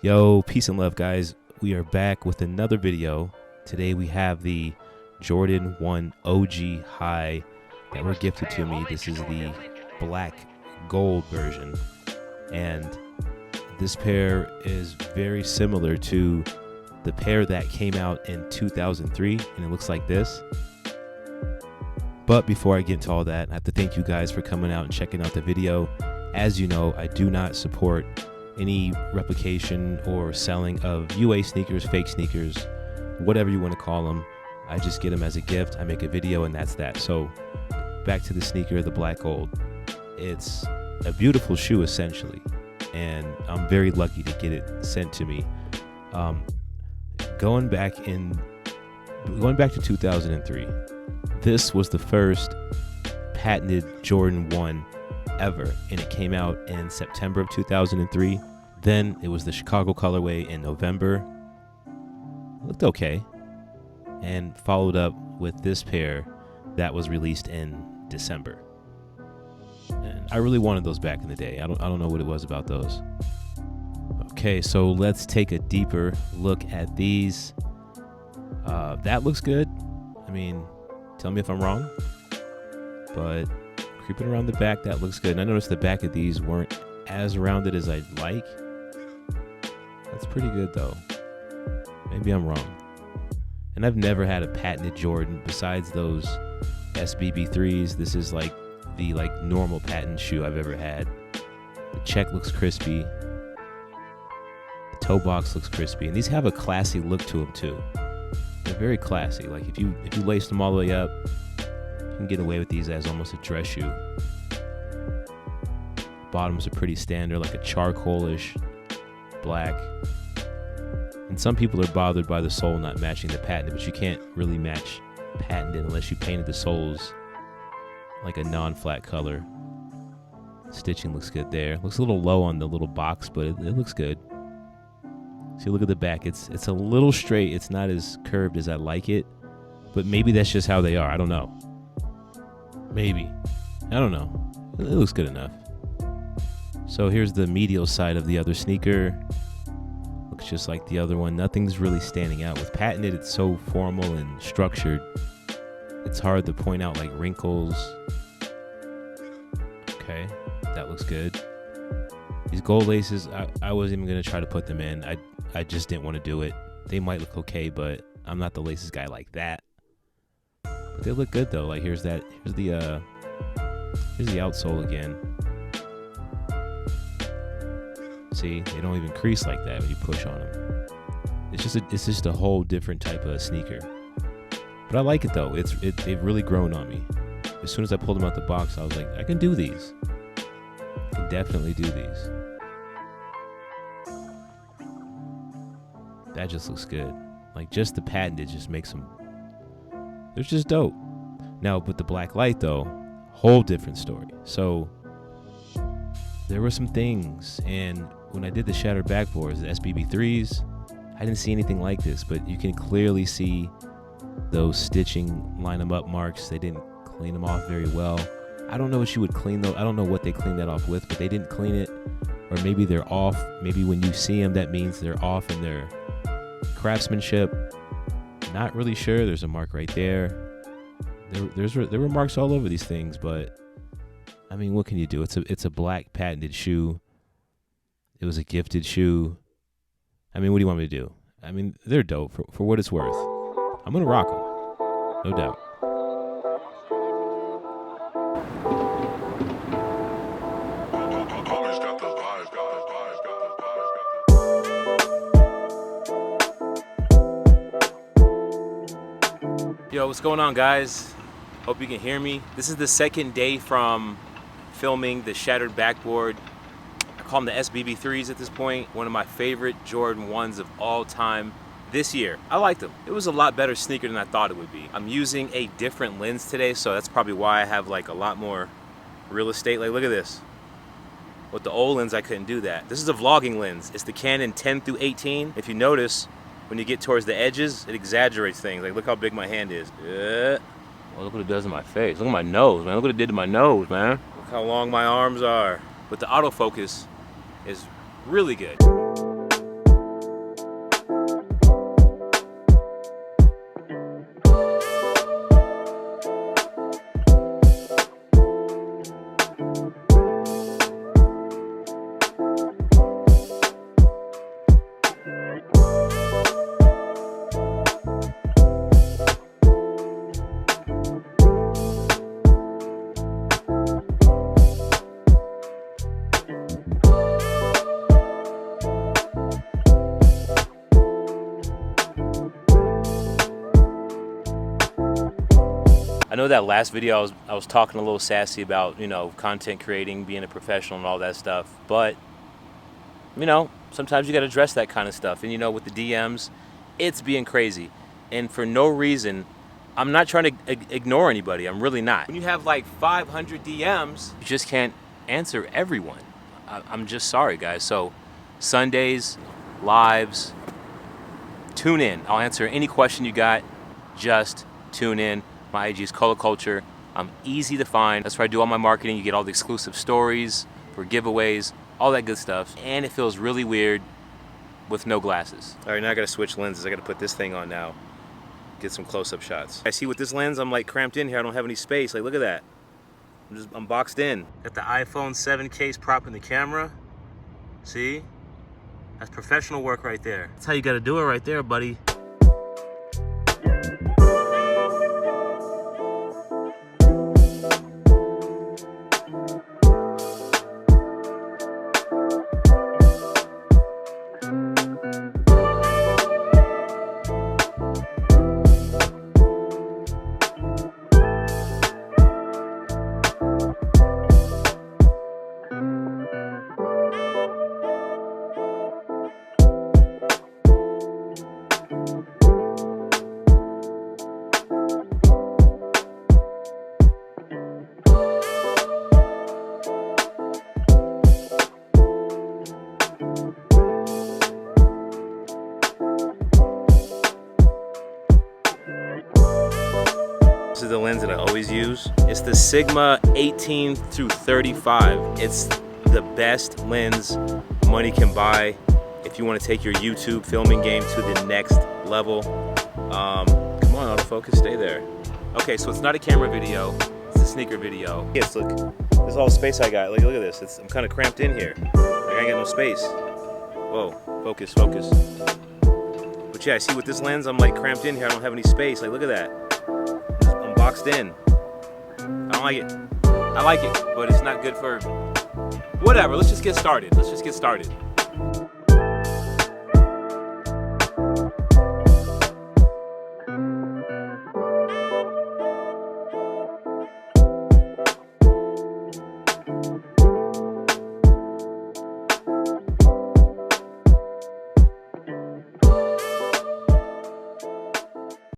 Yo, peace and love, guys. We are back with another video. Today we have the Jordan 1 OG High that were gifted to me. This is the black gold version, and this pair is very similar to the pair that came out in 2003, and it looks like this. But before I get into all that, I have to thank you guys for coming out and checking out the video. As you know, I do not support any replication or selling of UA sneakers, fake sneakers, whatever you want to call them. I just get them as a gift. I make a video and that's that. So back to the sneaker, the black gold. It's a beautiful shoe essentially, and I'm very lucky to get it sent to me. Going back to 2003, this was the first patented Jordan 1 ever, and it came out in September of 2003. Then it was the Chicago colorway in November. Looked okay, and followed up with this pair that was released in December. And I really wanted those back in the day. I don't know what it was about those. Okay, so let's take a deeper look at these. That looks good. I mean, tell me if I'm wrong, but creeping around the back, that looks good. And I noticed the back of these weren't as rounded as I'd like. That's pretty good though. Maybe I'm wrong. And I've never had a patented Jordan besides those SBB3s. This is like the normal patent shoe I've ever had. The check looks crispy. The toe box looks crispy. And these have a classy look to them too. They're very classy. Like if you lace them all the way up, you can get away with these as almost a dress shoe. Bottoms are pretty standard, like a charcoalish black. And some people are bothered by the sole not matching the patented, but you can't really match patented unless you painted the soles like a non-flat color. Stitching looks good there. Looks a little low on the little box, but it looks good. See, look at the back. It's a little straight. It's not as curved as I like it, but maybe that's just how they are. I don't know. Maybe. I don't know. It looks good enough. So here's the medial side of the other sneaker. Looks just like the other one. Nothing's really standing out. With patented, it's so formal and structured. It's hard to point out like wrinkles. Okay, that looks good. These gold laces, I wasn't even going to try to put them in. I just didn't want to do it. They might look okay, but I'm not the laces guy like that. But they look good though. Like here's the outsole again. See, they don't even crease like that when you push on them. It's just a whole different type of sneaker. But I like it though. They've really grown on me. As soon as I pulled them out the box, I was like, I can do these. I can definitely do these. That just looks good. Like just the patented just makes them. They're just dope. Now with the black light though, whole different story. So there were some things, and when I did the shattered backboards, the SBB3s, I didn't see anything like this, but you can clearly see those stitching line them up marks. They didn't clean them off very well. I don't know what you would clean though. I don't know what they cleaned that off with, but they didn't clean it, or maybe they're off. Maybe when you see them, that means they're off in their craftsmanship. Not really sure. There's a mark right there. There were marks all over these things, but I mean, what can you do? It's a black patented shoe. It was a gifted shoe. I mean, what do you want me to do? I mean, they're dope for what it's worth. I'm gonna rock them, no doubt. Yo, what's going on, guys? Hope you can hear me. This is the second day from filming the shattered backboard. I call them the SBB3s at this point. One of my favorite Jordan 1s of all time this year. I liked them. It was a lot better sneaker than I thought it would be. I'm using a different lens today, so that's probably why I have like a lot more real estate. Like, look at this. With the old lens, I couldn't do that. This is a vlogging lens. It's the Canon 10 through 18. If you notice, when you get towards the edges, it exaggerates things. Like, look how big my hand is. Well, look what it does to my face. Look at my nose, man. Look what it did to my nose, man. Look how long my arms are. But the autofocus is really good. know that last video I was talking a little sassy about, you know, content creating, being a professional and all that stuff. But, you know, sometimes you got to address that kind of stuff. And, you know, with the DMs, it's being crazy. And for no reason, I'm not trying to ignore anybody. I'm really not. When you have like 500 DMs, you just can't answer everyone. I'm just sorry, guys. So Sundays, lives, tune in. I'll answer any question you got. Just tune in. My IG is Color Culture. I'm easy to find. That's where I do all my marketing. You get all the exclusive stories for giveaways, all that good stuff. And it feels really weird with no glasses. All right, now I gotta switch lenses. I gotta put this thing on now. Get some close-up shots. I see with this lens, I'm like cramped in here. I don't have any space. Like, look at that. I'm boxed in. Got the iPhone 7 case propping the camera. See? That's professional work right there. That's how you gotta do it right there, buddy. This is the lens that I always use. It's the Sigma 18 through 35. It's the best lens money can buy if you want to take your YouTube filming game to the next level. Come on, autofocus, stay there. Okay, so it's not a camera video, it's a sneaker video. Yes, look, this is all the space I got. Look at this. I'm kind of cramped in here. Like, I ain't got no space. Whoa, focus. But yeah, see with this lens, I'm like cramped in here. I don't have any space. Like, look at that. I'm boxed in. I don't like it. I like it, but it's not good for... Whatever, let's just get started.